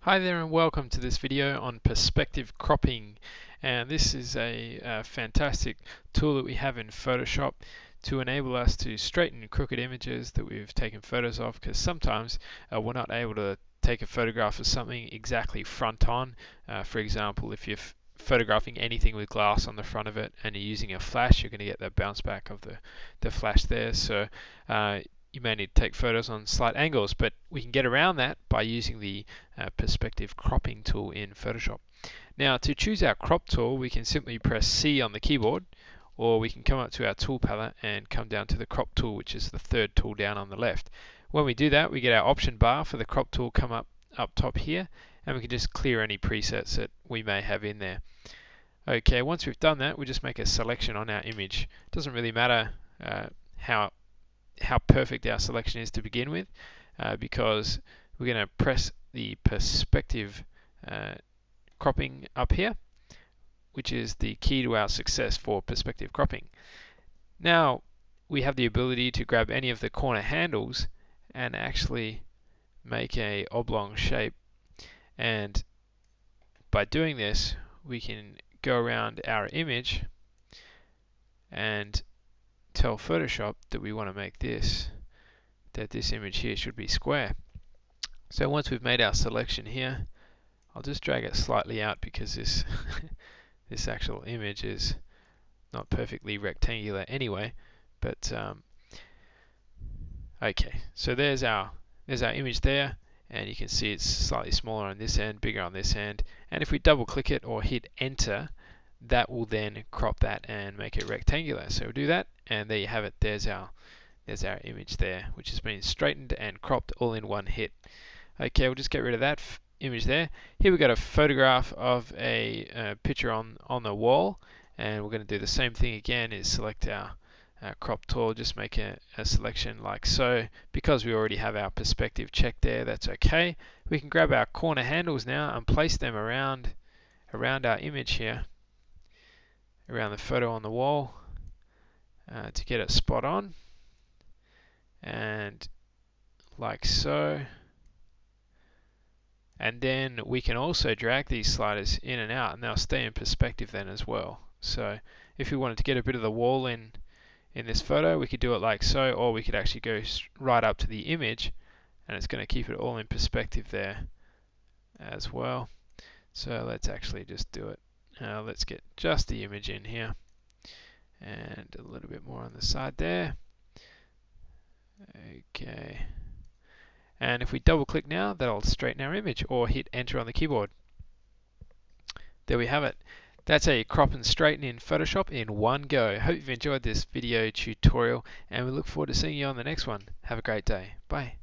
Hi there and welcome to this video on perspective cropping, and this is a fantastic tool that we have in Photoshop to enable us to straighten crooked images that we've taken photos of, because sometimes we're not able to take a photograph of something exactly front on. For example, if you're photographing anything with glass on the front of it and you're using a flash, you're going to get that bounce back of the flash there. So you may need to take photos on slight angles, but we can get around that by using the perspective cropping tool in Photoshop. Now, to choose our crop tool, we can simply press C on the keyboard, or we can come up to our tool palette and come down to the crop tool, which is the third tool down on the left. When we do that, we get our option bar for the crop tool come up top here, and we can just clear any presets that we may have in there. Okay, once we've done that, we just make a selection on our image. It doesn't really matter how perfect our selection is to begin with, because we're going to press the perspective cropping up here, which is the key to our success for perspective cropping. Now we have the ability to grab any of the corner handles and actually make a oblong shape, and by doing this we can go around our image and tell Photoshop that we want to make this image here should be square. So once we've made our selection here, I'll just drag it slightly out because this this actual image is not perfectly rectangular anyway. But okay, so there's our image there, and you can see it's slightly smaller on this end, bigger on this end. And if we double click it or hit enter, that will then crop that and make it rectangular. So we'll do that, and there you have it. There's our image there, which has been straightened and cropped all in one hit. Okay, we'll just get rid of that image there. Here we've got a photograph of a picture on the wall, and we're going to do the same thing again, is select our crop tool, just make a selection like so. Because we already have our perspective checked there, that's okay. We can grab our corner handles now and place them around our image here, around the photo on the wall, to get it spot on, and like so. And then we can also drag these sliders in and out, and they'll stay in perspective then as well. So if we wanted to get a bit of the wall in this photo, we could do it like so, or we could actually go right up to the image, and it's going to keep it all in perspective there as well. So let's actually just do it. Let's get just the image in here, and a little bit more on the side there. Okay. And if we double click now, that'll straighten our image, or hit enter on the keyboard. There we have it. That's a crop and straighten in Photoshop in one go. Hope you've enjoyed this video tutorial, and we look forward to seeing you on the next one. Have a great day. Bye.